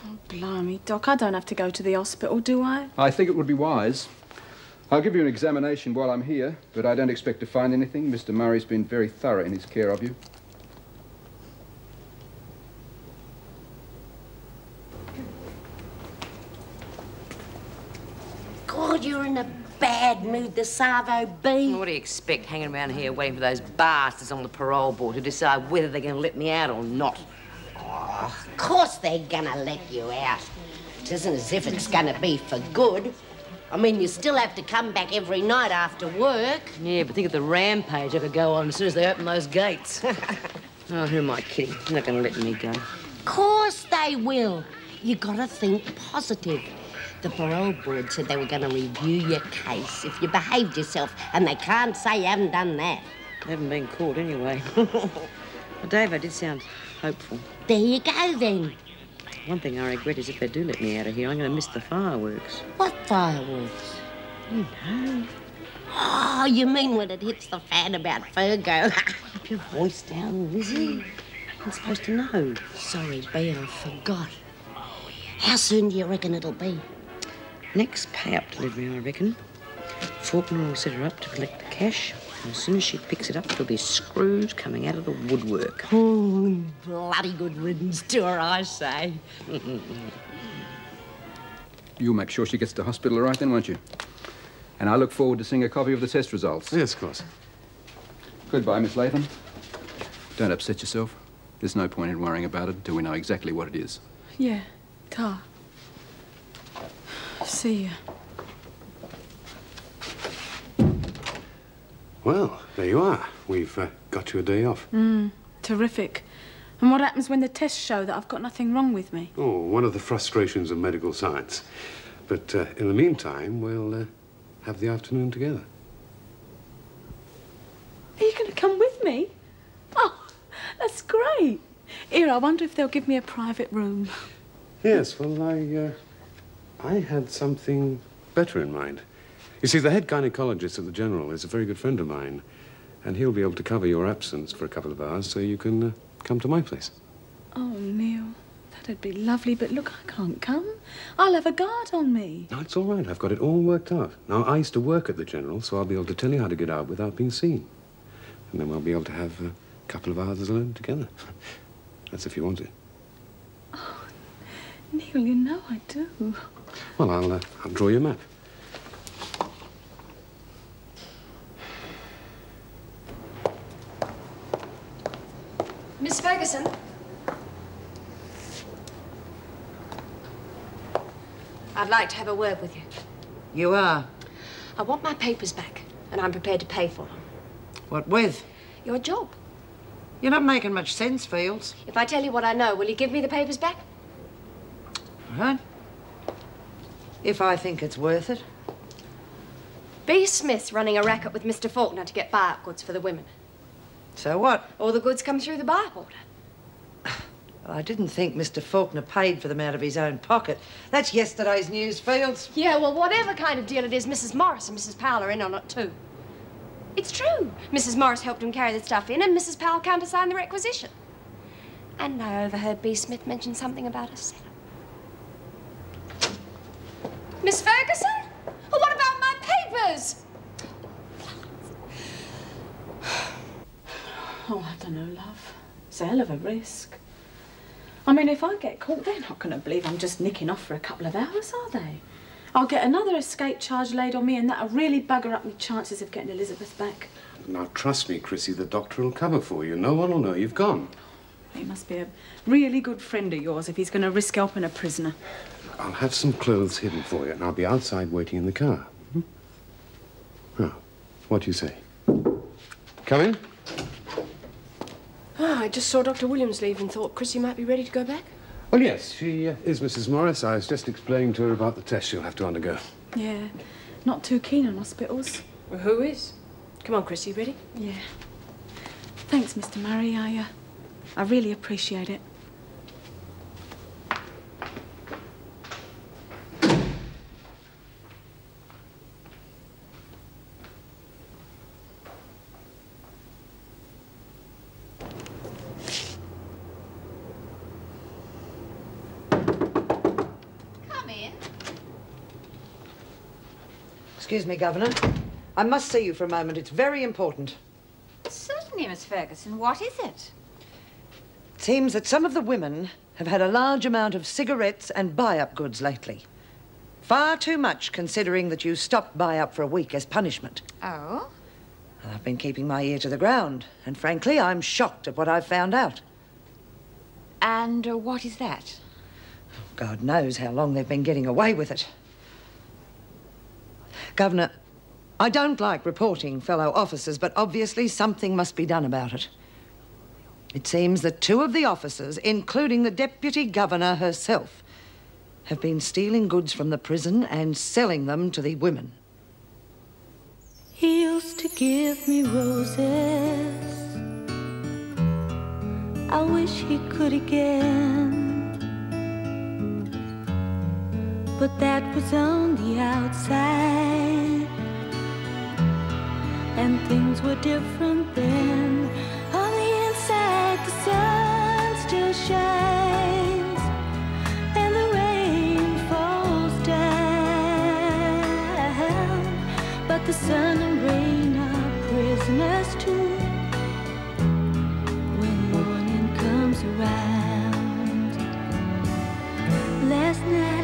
Oh, blimey, Doc, I don't have to go to the hospital, do I? I think it would be wise. I'll give you an examination while I'm here, but I don't expect to find anything. Mr. Murray's been very thorough in his care of you. God, you're in a bad mood, the Savo B. What do you expect, hanging around here waiting for those bastards on the parole board to decide whether they're going to let me out or not? Oh, of course they're gonna let you out. It isn't as if it's gonna be for good. I mean, you still have to come back every night after work. Yeah, but think of the rampage I could go on as soon as they open those gates. Oh, who am I kidding? They're not going to let me go. Of course they will. You gotta think positive. The parole board said they were gonna review your case if you behaved yourself, and they can't say you haven't done that. I haven't been caught anyway. Well, Dave, I did sound hopeful. There you go, then. One thing I regret is if they do let me out of here, I'm going to miss the fireworks. What fireworks? You know. Oh, you mean when it hits the fan about Fergo? Keep your voice down, Lizzie. I'm supposed to know. Sorry, B, I forgot. How soon do you reckon it'll be? Next pay-up delivery, I reckon. Faulkner will set her up to collect the cash. And as soon as she picks it up, there'll be screws coming out of the woodwork. Oh, bloody good riddance to her, I say. You'll make sure she gets to hospital all right then, won't you? And I look forward to seeing a copy of the test results. Yes, of course. Goodbye, Miss Latham. Don't upset yourself. There's no point in worrying about it until we know exactly what it is. Yeah, ta. See ya. Well, there you are. We've got you a day off. Terrific. And what happens when the tests show that I've got nothing wrong with me? Oh, one of the frustrations of medical science. But in the meantime, we'll have the afternoon together. Are you going to come with me? Oh, that's great. Here, I wonder if they'll give me a private room. Yes, well, I had something better in mind. You see, the head gynecologist at the General is a very good friend of mine, and he'll be able to cover your absence for a couple of hours so you can come to my place. Oh, Neil, that'd be lovely, but look, I can't come. I'll have a guard on me. No, it's all right. I've got it all worked out. Now, I used to work at the General, so I'll be able to tell you how to get out without being seen. And then we'll be able to have a couple of hours alone together. That's if you want it. Oh, Neil, you know I do. Well, I'll draw you a map. Miss Ferguson? I'd like to have a word with you. You are? I want my papers back, and I'm prepared to pay for them. What with? Your job. You're not making much sense, Fields. If I tell you what I know, will you give me the papers back? All right. If I think it's worth it. B. Smith's running a racket with Mr. Faulkner to get buy-up goods for the women. So what? All the goods come through the buy-up order. Well, I didn't think Mr. Faulkner paid for them out of his own pocket. That's yesterday's news, Fields. Yeah, well, whatever kind of deal it is, Mrs. Morris and Mrs. Powell are in on it, too. It's true. Mrs. Morris helped him carry the stuff in, and Mrs. Powell countersigned the requisition. And I overheard B. Smith mention something about a setup. Miss Ferguson? Well, what about my papers? Oh, I don't know, love. It's a hell of a risk. I mean, if I get caught, they're not going to believe I'm just nicking off for a couple of hours, are they? I'll get another escape charge laid on me, and that'll really bugger up my chances of getting Elizabeth back. Now, trust me, Chrissy, the doctor will cover for you. No one will know you've gone. He must be a really good friend of yours if he's going to risk helping a prisoner. I'll have some clothes hidden for you, and I'll be outside waiting in the car. Now, what do you say? Come in. Oh, I just saw Dr. Williams leave and thought Chrissy might be ready to go back. Well, yes, she is Mrs. Morris. I was just explaining to her about the test she'll have to undergo. Yeah, not too keen on hospitals. Well, who is? Come on, Chrissy, ready? Yeah. Thanks, Mr. Murray. I really appreciate it. Excuse me, Governor. I must see you for a moment. It's very important. Certainly, Miss Ferguson. What is it? It seems that some of the women have had a large amount of cigarettes and buy-up goods lately. Far too much, considering that you stopped buy-up for a week as punishment. Oh? I've been keeping my ear to the ground, and frankly, I'm shocked at what I've found out. And what is that? God knows how long they've been getting away with it. Governor, I don't like reporting fellow officers, but obviously something must be done about it. It seems that 2 of the officers, including the Deputy Governor herself, have been stealing goods from the prison and selling them to the women. He used to give me roses. I wish he could again. But that was on the outside, and things were different then. On the inside, the sun still shines, and the rain falls down. But the sun and rain are prisoners too when morning comes around. Last night